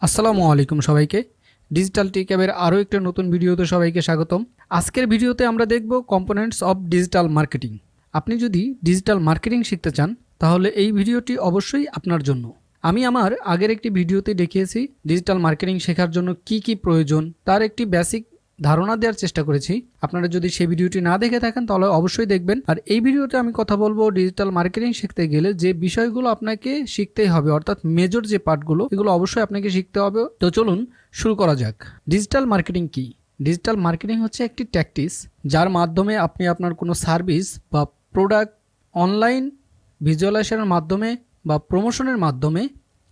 আসসালামু আলাইকুম সবাইকে। ডিজিটাল টেকআপের আরও একটা নতুন ভিডিওতে সবাইকে স্বাগতম। আজকের ভিডিওতে আমরা দেখব কম্পোনেন্টস অফ ডিজিটাল মার্কেটিং। আপনি যদি ডিজিটাল মার্কেটিং শিখতে চান তাহলে এই ভিডিওটি অবশ্যই আপনার জন্য। আমি আমার আগের একটি ভিডিওতে দেখিয়েছি ডিজিটাল মার্কেটিং শেখার জন্য কি কি প্রয়োজন, তার একটি বেসিক ধারণা দেওয়ার চেষ্টা করেছি। আপনারা যদি সেই ভিডিওটি না দেখে থাকেন তাহলে অবশ্যই দেখবেন। আর এই ভিডিওতে আমি কথা বলবো ডিজিটাল মার্কেটিং শিখতে গেলে যে বিষয়গুলো আপনাকে শিখতেই হবে, অর্থাৎ মেজর যে পার্টগুলো, এগুলো অবশ্যই আপনাকে শিখতে হবে। তো চলুন শুরু করা যাক। ডিজিটাল মার্কেটিং কি? ডিজিটাল মার্কেটিং হচ্ছে একটি ট্যাকটিস যার মাধ্যমে আপনি আপনার কোনো সার্ভিস বা প্রোডাক্ট অনলাইন ভিজুয়ালাইজেশনের মাধ্যমে বা প্রমোশনের মাধ্যমে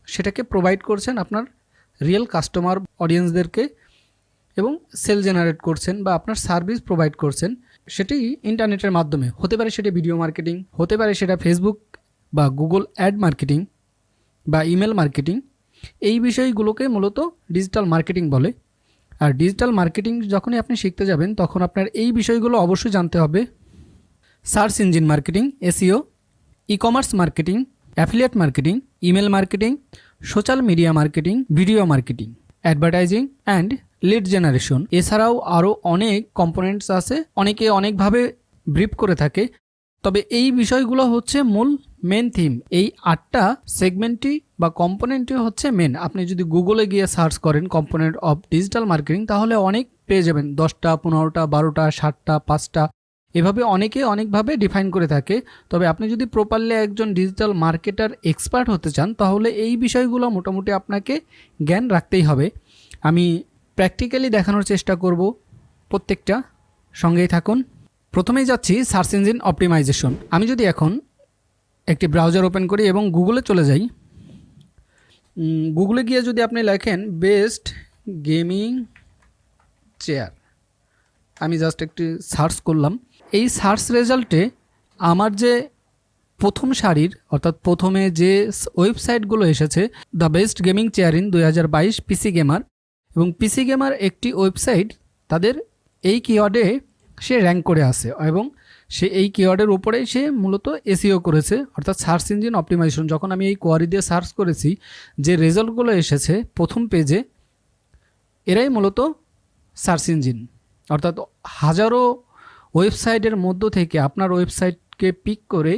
সেটাকে প্রোভাইড করছেন আপনার রিয়েল কাস্টমার অডিয়েন্সদেরকে, এবং সেল জেনারেট করছেন বা আপনার সার্ভিস প্রোভাইড করছেন। সেটি ইন্টারনেটের মাধ্যমে হতে পারে, সেটা ভিডিও মার্কেটিং হতে পারে, সেটা ফেসবুক বা গুগল অ্যাড মার্কেটিং বা ইমেল মার্কেটিং। এই বিষয়গুলোকে মূলত ডিজিটাল মার্কেটিং বলে। আর ডিজিটাল মার্কেটিং যখনই আপনি শিখতে যাবেন তখন আপনার এই বিষয়গুলো অবশ্যই জানতে হবে। Search engine marketing, SEO, E commerce marketing, affiliate marketing, email marketing, social media marketing, video marketing, advertising and lead generation. এছাড়াও আরও অনেক কম্পোনেন্টস আছে, অনেকে অনেকভাবে ব্রিফ করে থাকে। তবে এই বিষয়গুলো হচ্ছে মূল মেন থিম। এই 8টা সেগমেন্টই বা কম্পোনেন্টই হচ্ছে মেন। আপনি যদি গুগলে গিয়ে সার্চ করেন কম্পোনেন্ট অফ ডিজিটাল মার্কেটিং তাহলে অনেক পেয়ে যাবেন, 10টা, 15টা, 12টা, 7টা, 5টা, এভাবে অনেকে অনেকভাবে ডিফাইন করে থাকে। তবে আপনি যদি প্রপারলি একজন ডিজিটাল মার্কেটার এক্সপার্ট হতে চান তাহলে এই বিষয়গুলো মোটামুটি আপনাকে জ্ঞান রাখতেই হবে। আমি প্র্যাকটিক্যালি দেখানোর চেষ্টা করব প্রত্যেকটা, সঙ্গেই থাকুন। প্রথমেই যাচ্ছি সার্চ ইঞ্জিন অপটিমাইজেশন। আমি যদি এখন একটি ব্রাউজার ওপেন করি এবং গুগলে চলে যাই, গুগলে গিয়ে যদি আপনি লেখেন বেস্ট গেমিং চেয়ার, আমি জাস্ট একটি সার্চ করলাম। এই সার্চ রেজাল্টে আমার যে প্রথম সারির অর্থাৎ প্রথমে যে ওয়েবসাইটগুলো এসেছে, the best gaming chair in 2022 PC gamer, এবং পিসি গেমার একটি ওয়েবসাইট তাদের এই কিওয়ার্ডে সে র্যাঙ্ক করে আসে এবং সে এই কিওয়ার্ডের উপরেই সে মূলত এসইও করেছে, অর্থাৎ সার্চ ইঞ্জিন অপটিমাইজেশন। যখন আমি এই কোয়ারি দিয়ে সার্চ করেছি, যে রেজাল্টগুলো এসেছে প্রথম পেজে, এরাই মূলত সার্চ ইঞ্জিন, অর্থাৎ হাজারো ওয়েবসাইটের মধ্য থেকে আপনার ওয়েবসাইটকে পিক করে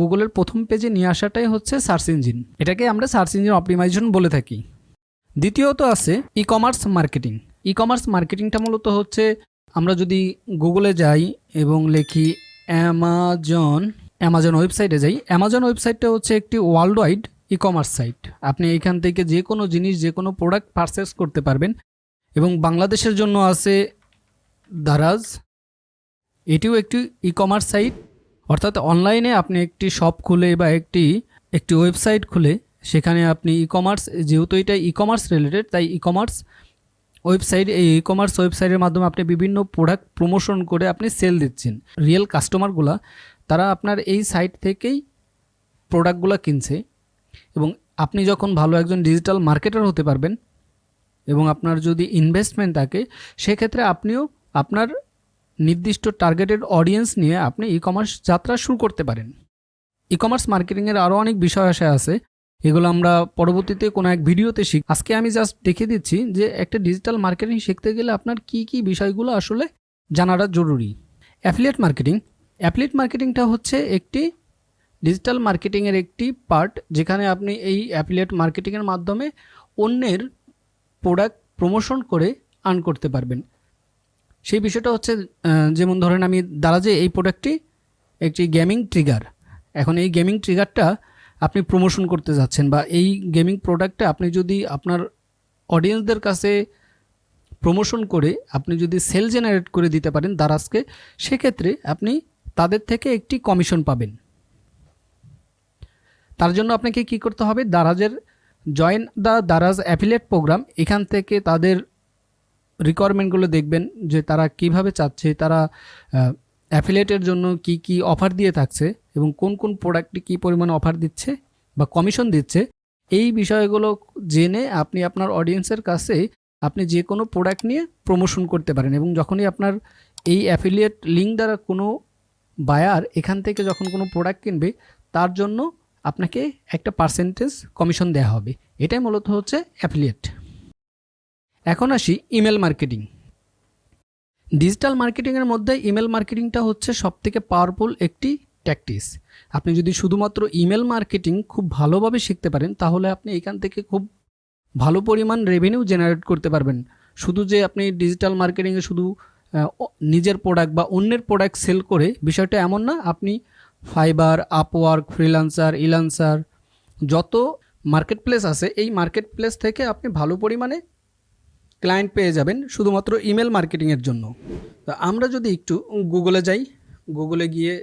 গুগলের প্রথম পেজে নিয়ে আসাটাই হচ্ছে সার্চ ইঞ্জিন। এটাকে আমরা সার্চ ইঞ্জিন অপটিমাইজেশন বলে থাকি। দ্বিতীয়ত আছে e commerce marketing. E commerce মার্কেটিংটা মূলত হচ্ছে, আমরা যদি গুগলে যাই এবং লিখি অ্যামাজন ওয়েবসাইটে যাই, অ্যামাজন ওয়েবসাইটটা হচ্ছে একটি world wide e commerce site. আপনি এখান থেকে যে কোনো জিনিস, যে কোনো প্রোডাক্ট পারচেস করতে পারবেন। এবং বাংলাদেশের জন্য আছে দারাজ, এটিও একটি ই কমার্স সাইট। অর্থাৎ অনলাইনে আপনি একটি শপ খুলে বা একটি ওয়েবসাইট খুলে সেখানে আপনি ই কমার্স, যেহেতু এটা ই কমার্স রিলেটেড তাই ই কমার্স ওয়েবসাইট, এই ই কমার্স ওয়েবসাইটের মাধ্যমে আপনি বিভিন্ন প্রোডাক্ট প্রমোশন করে আপনি সেল দিচ্ছেন। রিয়েল কাস্টমারগুলা তারা আপনার এই সাইট থেকেই প্রোডাক্টগুলো কিনছে। এবং আপনি যখন ভালো একজন ডিজিটাল মার্কেটার হতে পারবেন এবং আপনার যদি ইনভেস্টমেন্ট থাকে, সেক্ষেত্রে আপনিও আপনার নির্দিষ্ট টার্গেটেড অডিয়েন্স নিয়ে আপনি ই কমার্স যাত্রা শুরু করতে পারেন। ই কমার্স মার্কেটিংয়ের আরও অনেক বিষয় আছে, এগুলো আমরা পরবর্তীতে কোনো এক ভিডিওতে শিখব। আজকে আমি জাস্ট দেখিয়ে দিচ্ছি যে একটা ডিজিটাল মার্কেটিং শিখতে গেলে আপনার কি কি বিষয়গুলো আসলে জানাটা জরুরি। Affiliate marketing. অ্যাফিলিয়েট মার্কেটিংটা হচ্ছে একটি ডিজিটাল মার্কেটিংয়ের একটি পার্ট, যেখানে আপনি এই অ্যাফিলিয়েট মার্কেটিংয়ের মাধ্যমে অন্যের প্রোডাক্ট প্রমোশন করে আর্ন করতে পারবেন। সেই বিষয়টা হচ্ছে, যেমন ধরেন আমি দারাজে এই প্রোডাক্টটি একটি গেমিং ট্রিগার, এখন এই গেমিং ট্রিগারটা আপনি প্রমোশন করতে যাচ্ছেন, বা এই গেমিং প্রোডাক্টটা আপনি যদি আপনার অডিয়েন্সদের কাছে প্রমোশন করে আপনি যদি সেল জেনারেট করে দিতে পারেন দারাজকে, সেক্ষেত্রে আপনি তাদের থেকে একটি কমিশন পাবেন। তার জন্য আপনাকে কি করতে হবে, দারাজের join the Daraz affiliate programme, এখান থেকে তাদের রিকোয়ারমেন্টগুলো দেখবেন যে তারা কিভাবে চাচ্ছে, তারা অ্যাফিলিয়েটের জন্য কি কি অফার দিয়ে থাকছে এবং কোন কোন প্রোডাক্টে কী পরিমাণে অফার দিচ্ছে বা কমিশন দিচ্ছে। এই বিষয়গুলো জেনে আপনি আপনার অডিয়েন্সের কাছে আপনি যে কোনো প্রোডাক্ট নিয়ে প্রমোশন করতে পারেন। এবং যখনই আপনার এই অ্যাফিলিয়েট লিঙ্ক দ্বারা কোনো বায়ার এখান থেকে যখন কোনো প্রোডাক্ট কিনবে, তার জন্য আপনাকে একটা পার্সেন্টেজ কমিশন দেওয়া হবে। এটাই মূলত হচ্ছে অ্যাফিলিয়েট। এখন আসি ইমেল মার্কেটিং। ডিজিটাল মার্কেটিংয়ের মধ্যে ইমেল মার্কেটিংটা হচ্ছে সবথেকে পাওয়ারফুল একটি ট্যাকটিক্স। আপনি যদি শুধুমাত্র ইমেল মার্কেটিং খুব ভালোভাবে শিখতে পারেন তাহলে আপনি এখান থেকে খুব ভালো পরিমাণ রেভিনিউ জেনারেট করতে পারবেন। শুধু যে আপনি ডিজিটাল মার্কেটিংয়ে শুধু নিজের প্রোডাক্ট বা অন্যের প্রোডাক্ট সেল করে বিষয়টা এমন না। আপনি ফাইবার, আপওয়ার্ক, ফ্রিল্যান্সার, ইলান্সার যত মার্কেট প্লেস আছে এই মার্কেট প্লেস থেকে আপনি ভালো পরিমাণে ক্লায়েন্ট পেয়ে যাবেন শুধুমাত্র ইমেল মার্কেটিংয়ের জন্য। তো আমরা যদি একটু গুগলে যাই, গুগলে গিয়ে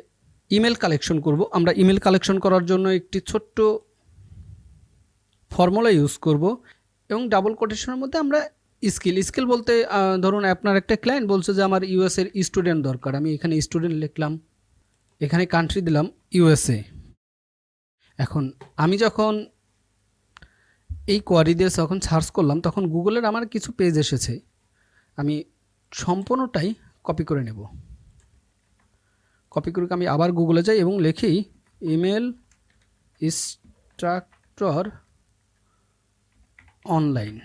ইমেল কালেকশন করব। আমরা ইমেল কালেকশন করার জন্য একটি ছোট্ট ফর্মুলা ইউজ করব এবং ডাবল কোটেশনের মধ্যে আমরা স্কিল বলতে ধরুন আপনার একটা ক্লায়েন্ট বলছে যে আমার ইউএসের স্টুডেন্ট দরকার। আমি এখানে স্টুডেন্ট লিখলাম, এখানে কান্ট্রি দিলাম ইউএসএ। এখন আমি যখন এই কোয়ারি দিয়ে যখন সার্চ করলাম তখন গুগলের আমার কিছু পেজ এসেছে। আমি সম্পূর্ণটাই কপি করে নেব। কপি করে আমি আবার গুগলে যাই এবং লিখি ইমেল ইনস্ট্রাক্টর অনলাইন।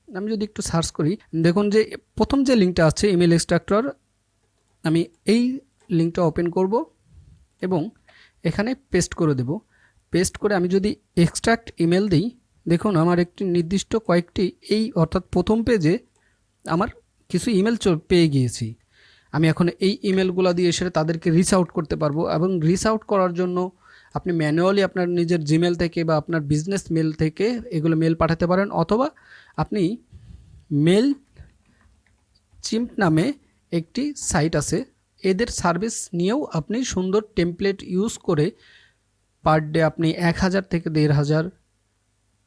আমি যদি একটু সার্চ করি দেখুন যে প্রথম যে লিঙ্কটা আছে ইমেল ইনস্ট্রাক্টর, আমি এই লিঙ্কটা ওপেন করব এবং এখানে পেস্ট করে দেব। পেস্ট করে আমি যদি এক্সট্রাক্ট ইমেল দিই, দেখুন আমার একটি নির্দিষ্ট কয়েকটি এই অর্থাৎ প্রথম পেজে আমার কিছু ইমেল পেয়ে গিয়েছি। আমি এখন এই ইমেলগুলো দিয়ে এসে তাদেরকে রিচ আউট করতে পারবো এবং রিচ আউট করার জন্য আপনি ম্যানুয়ালি আপনার নিজের জিমেল থেকে বা আপনার বিজনেস মেল থেকে এগুলো মেল পাঠাতে পারেন, অথবা আপনি মেল চিম্প নামে একটি সাইট আছে, এদের সার্ভিস নিয়েও আপনি সুন্দর টেমপ্লেট ইউজ করে পার ডে আপনি 1000 থেকে 1500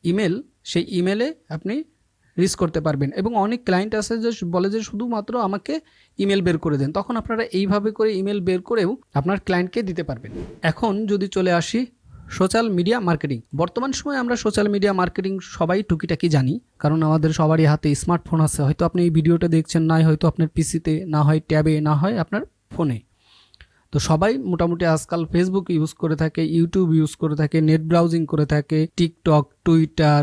ইমেল সেই ইমেলে আপনি রিচ করতে পারবেন। এবং অনেক ক্লায়েন্ট আছে যে বলে যে শুধুমাত্র আমাকে ইমেল বের করে দেন, তখন আপনারা এইভাবে করে ইমেল বের করেও আপনার ক্লায়েন্টকে দিতে পারবেন। এখন যদি চলে আসি সোশ্যাল মিডিয়া মার্কেটিং। বর্তমান সময়ে আমরা সোশ্যাল মিডিয়া মার্কেটিং সবাই টুকিটাকি জানি, কারণ আমাদের সবারই হাতে স্মার্টফোন আছে। হয়তো আপনি এই ভিডিওটা দেখছেন, না হয়তো আপনার পিসিতে, না হয় ট্যাবে, না হয় আপনার ফোনে। তো সবাই মোটামুটি আজকাল ফেসবুক ইউজ করে থাকে, ইউটিউব ইউজ করে থাকে, নেট ব্রাউজিং করে থাকে, টিকটক, টুইটার,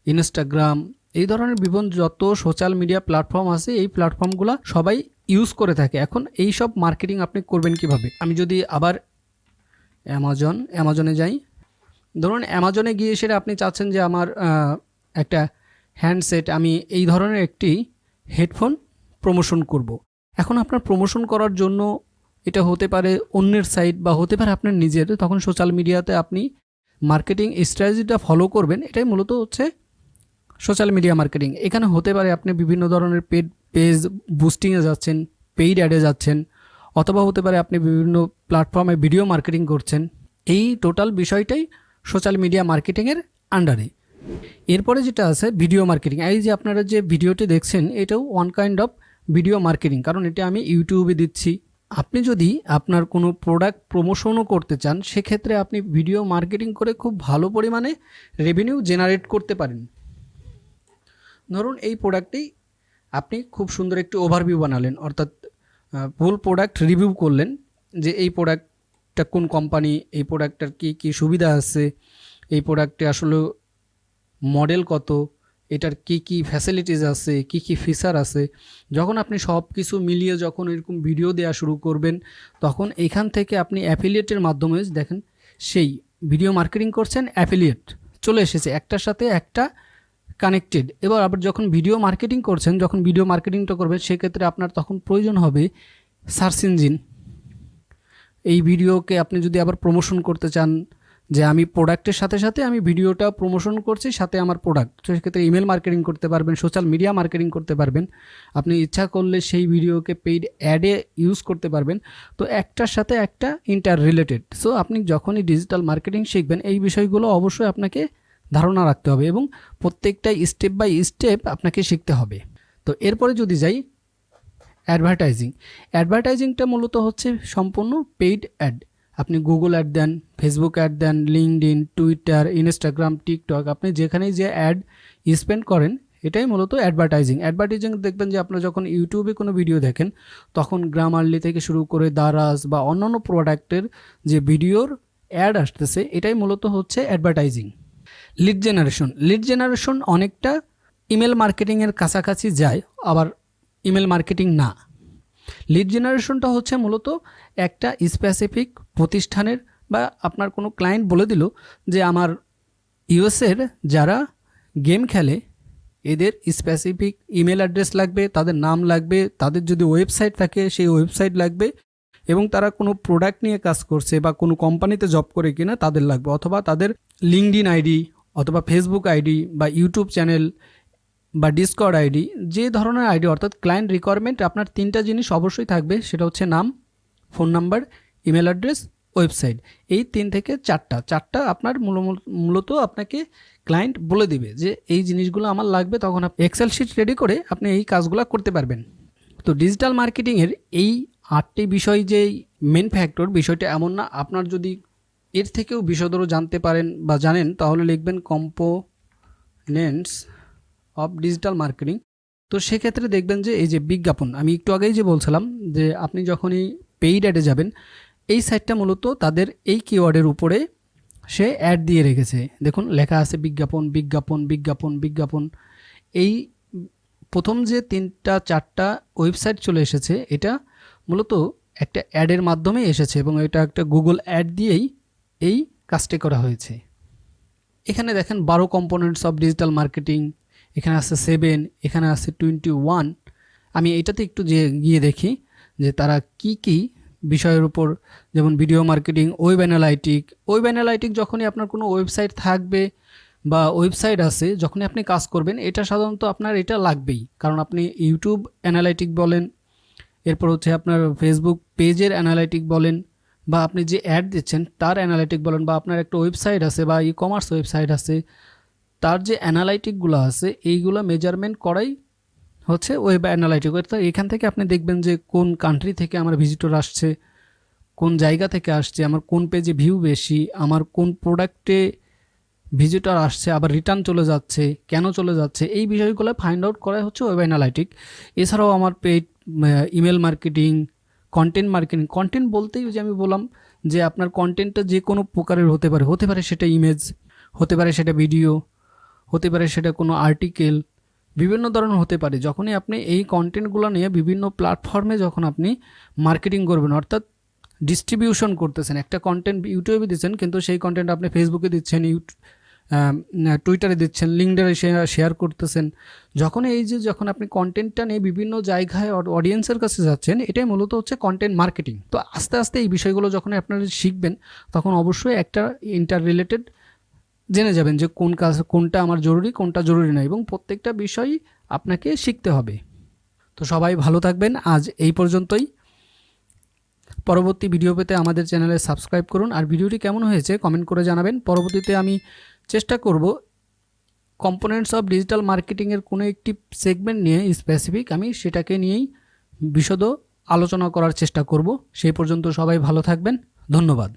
ইনস্টাগ্রাম, এই ধরনের বিভিন্ন যত সোশ্যাল মিডিয়া প্ল্যাটফর্ম আছে এই প্ল্যাটফর্মগুলো সবাই ইউজ করে থাকে। এখন এই সব মার্কেটিং আপনি করবেন কিভাবে? আমি যদি আবার অ্যামাজনে যাই, ধরুন অ্যামাজনে গিয়ে সেটা আপনি চাচ্ছেন যে আমার একটা হ্যান্ডসেট, আমি এই ধরনের একটি হেডফোন প্রমোশন করব। এখন আপনার প্রমোশন করার জন্য এটা হতে পারে অন্যের সাইট বা হতে পারে আপনার নিজের, তখন সোশ্যাল মিডিয়াতে আপনি মার্কেটিং স্ট্র্যাটেজিটা ফলো করবেন। এটাই মূলত হচ্ছে সোশ্যাল মিডিয়া মার্কেটিং। এখানে হতে পারে আপনি বিভিন্ন ধরনের পেজ বুস্টিংয়ে যাচ্ছেন, পেইড অ্যাডে যাচ্ছেন, অথবা হতে পারে আপনি বিভিন্ন প্ল্যাটফর্মে ভিডিও মার্কেটিং করছেন। এই টোটাল বিষয়টাই সোশ্যাল মিডিয়া মার্কেটিংয়ের আন্ডারে। এরপরে যেটা আছে ভিডিও মার্কেটিং। এই যে আপনারা যে ভিডিওটি দেখছেন এটাও one kind of video marketing, কারণ এটা আমি ইউটিউবে দিচ্ছি। আপনি যদি আপনার কোনো প্রোডাক্ট প্রমোশনও করতে চান সেক্ষেত্রে আপনি ভিডিও মার্কেটিং করে খুব ভালো পরিমাণে রেভিনিউ জেনারেট করতে পারেন। ধরুন এই প্রোডাক্টটি আপনি খুব সুন্দর একটি ওভারভিউ বানালেন, অর্থাৎ ফুল প্রোডাক্ট রিভিউ করলেন যে এই প্রোডাক্টটা কোন কোম্পানি, এই প্রোডাক্টটার কী কী সুবিধা আছে, এই প্রোডাক্টে আসলে মডেল কত, এটার কি কি ফ্যাসিলিটিস আছে, কি কি ফিচার আছে। যখন আপনি সব কিছু মিলিয়ে যখন এরকম ভিডিও দেওয়া শুরু করবেন তখন এখান থেকে আপনি অ্যাফিলিয়েটের মাধ্যমে দেখেন সেই ভিডিও মার্কেটিং করছেন, অ্যাফিলিয়েট চলে এসেছে, একটার সাথে একটা কানেক্টেড। এবার আবার যখন ভিডিও মার্কেটিং করছেন, যখন ভিডিও মার্কেটিংটা করবেন সেক্ষেত্রে আপনার তখন প্রয়োজন হবে সার্চ ইঞ্জিন। এই ভিডিওকে আপনি যদি আবার প্রমোশন করতে চান যে আমি প্রোডাক্টের সাথে সাথে আমি ভিডিওটা প্রমোশন করছি সাথে আমার প্রোডাক্ট, সেক্ষেত্রে ইমেল মার্কেটিং করতে পারবেন, সোশ্যাল মিডিয়া মার্কেটিং করতে পারবেন। আপনি ইচ্ছা করলে সেই ভিডিওকে পেইড অ্যাডে ইউজ করতে পারবেন। তো একটার সাথে একটা ইন্টার রিলেটেড। সো আপনি যখনই ডিজিটাল মার্কেটিং শিখবেন এই বিষয়গুলো অবশ্যই আপনাকে ধারণা রাখতে হবে এবং প্রত্যেকটাই স্টেপ বাই স্টেপ আপনাকে শিখতে হবে। তো এরপরে যদি যাই অ্যাডভার্টাইজিংটা মূলত হচ্ছে সম্পূর্ণ পেইড অ্যাড। আপনি গুগল অ্যাড দেন, ফেসবুক অ্যাড দেন, লিঙ্কডইন, টুইটার, ইনস্টাগ্রাম, টিকটক, আপনি যেখানেই যে অ্যাড স্পেন্ড করেন এটাই মূলত অ্যাডভার্টাইজিং। দেখবেন যে আপনারা যখন ইউটিউবে কোনো ভিডিও দেখেন তখন গ্রামারলি থেকে শুরু করে দারাজ বা অন্যান্য প্রোডাক্টের যে ভিডিওর অ্যাড আসতেছে, এটাই মূলত হচ্ছে অ্যাডভার্টাইজিং। লিড জেনারেশন অনেকটা ইমেল মার্কেটিংয়ের কাছাকাছি যায়, আবার ইমেল মার্কেটিং না। লিড জেনারেশনটা হচ্ছে মূলত একটা স্পেসিফিক প্রতিষ্ঠানের বা আপনার কোনো ক্লায়েন্ট বলে দিল যে আমার ইউএসের যারা গেম খেলে এদের স্পেসিফিক ইমেল অ্যাড্রেস লাগবে, তাদের নাম লাগবে, তাদের যদি ওয়েবসাইট থাকে সেই ওয়েবসাইট লাগবে, এবং তারা কোনো প্রোডাক্ট নিয়ে কাজ করছে বা কোনো কোম্পানিতে জব করে কিনা তাদের লাগবে, অথবা তাদের লিঙ্কডইন আইডি অথবা ফেসবুক আইডি বা ইউটিউব চ্যানেল বা ডিসকর্ড আইডি, যে ধরনের আইডি, অর্থাৎ ক্লায়েন্ট রিকোয়ারমেন্ট আপনার 3টা জিনিস অবশ্যই থাকবে। সেটা হচ্ছে নাম, phone number, email address, website. এই 3 থেকে 4টা আপনার মূলত আপনাকে ক্লায়েন্ট বলে দিবে যে এই জিনিসগুলো আমার লাগবে, তখন আপনি এক্সেল শিট রেডি করে আপনি এই কাজগুলো করতে পারবেন। তো ডিজিটাল মার্কেটিংয়ের এই 8টি বিষয় যে মেন ফ্যাক্টর, বিষয়টা এমন না। আপনার যদি এর থেকেও বিশদর জানতে পারেন বা জানেন তাহলে লিখবেন কম্পোনেন্টস অফ ডিজিটাল মার্কেটিং। তো সেক্ষেত্রে দেখবেন যে এই যে বিজ্ঞাপন, আমি একটু আগেই যে বলছিলাম যে আপনি যখনই পেইড অ্যাডে যাবেন, এই সাইটটা মূলত তাদের এই কিওয়ার্ডের উপরে সে অ্যাড দিয়ে রেখেছে। দেখুন লেখা আছে বিজ্ঞাপন বিজ্ঞাপন বিজ্ঞাপন বিজ্ঞাপন। এই প্রথম যে 3-4টা ওয়েবসাইট চলে এসেছে, এটা মূলত একটা অ্যাডের মাধ্যমে এসেছে এবং এটা একটা গুগল অ্যাড দিয়েই এই কাজটি করা হয়েছে। এখানে দেখেন 12 কম্পোনেন্টস অফ ডিজিটাল মার্কেটিং, এখানে আছে 7, এখানে আছে 21। আমি এটাতে একটু গিয়ে দেখি যে তারা কি বিষয়ের উপর, যেমন ভিডিও মার্কেটিং, ওয়েব অ্যানালাইটিক। যখনই আপনার কোনো ওয়েবসাইট থাকবে বা ওয়েবসাইট আছে, যখনই আপনি কাজ করবেন এটা সাধারণত আপনার এটা লাগবেই, কারণ আপনি ইউটিউব অ্যানালাইটিক বলেন, এরপর হচ্ছে আপনার ফেসবুক পেজের অ্যানালাইটিক বলেন, বা আপনি যে অ্যাড দিচ্ছেন তার অ্যানালাইটিক বলেন, বা আপনার একটা ওয়েবসাইট আছে বা ই কমার্স ওয়েবসাইট আছে, তার যে অ্যানালাইটিকগুলো আছে এইগুলো মেজারমেন্ট করাই হচ্ছে ওয়েব অ্যানালাইটিক। অর্থাৎ এখান থেকে আপনি দেখবেন যে কোন কান্ট্রি থেকে আমার ভিজিটর আসছে, কোন জায়গা থেকে আসছে, আমার কোন পেজে ভিউ বেশি, আমার কোন প্রোডাক্টে ভিজিটর আসছে আবার রিটার্ন চলে যাচ্ছে, কেন চলে যাচ্ছে, এই বিষয়গুলো ফাইন্ড আউট করা হচ্ছে ওয়েব অ্যানালাইটিক। এছাড়াও আমার পেইড ইমেল মার্কেটিং, কন্টেন্ট বলতেই যে আমি বললাম যে আপনার কন্টেন্টটা যে কোনো প্রকারের হতে পারে সেটা ইমেজ, হতে পারে সেটা ভিডিও, হতে পারে সেটা কোনো আর্টিকেল, বিভিন্ন ধরনের হতে পারে। যখনই আপনি এই কন্টেন্টগুলো নিয়ে বিভিন্ন প্ল্যাটফর্মে যখন আপনি মার্কেটিং করবেন, অর্থাৎ ডিস্ট্রিবিউশন করতেছেন, একটা কন্টেন্ট ইউটিউবে দিচ্ছেন কিন্তু সেই কন্টেন্ট আপনি ফেসবুকে দিচ্ছেন, টুইটারে দিচ্ছেন, লিঙ্কডইনে শেয়ার করতেছেন, যখন আপনি কন্টেন্টটা নিয়ে বিভিন্ন জায়গায় অডিয়েন্সের কাছে যাচ্ছেন, এটাই মূলত হচ্ছে কন্টেন্ট মার্কেটিং। তো আস্তে আস্তে এই বিষয়গুলো যখন আপনারা শিখবেন তখন অবশ্যই একটা ইন্টার রিলেটেড জেনে যাবেন যে কোনটা আমার জরুরি, কোনটা জরুরি না, এবং প্রত্যেকটা বিষয়ই আপনাকে শিখতে হবে। তো সবাই ভালো থাকবেন, আজ এই পর্যন্তই। পরবর্তী ভিডিও পেতে আমাদের চ্যানেলে সাবস্ক্রাইব করুন, আর ভিডিওটি কেমন হয়েছে কমেন্ট করে জানাবেন। পরবর্তীতে আমি চেষ্টা করব কম্পোনেন্টস অফ ডিজিটাল মার্কেটিংয়ের কোনো একটি সেগমেন্ট নিয়ে স্পেসিফিক আমি সেটাকে নিয়েই বিশদ আলোচনা করার চেষ্টা করব। সেই পর্যন্ত সবাই ভালো থাকবেন, ধন্যবাদ।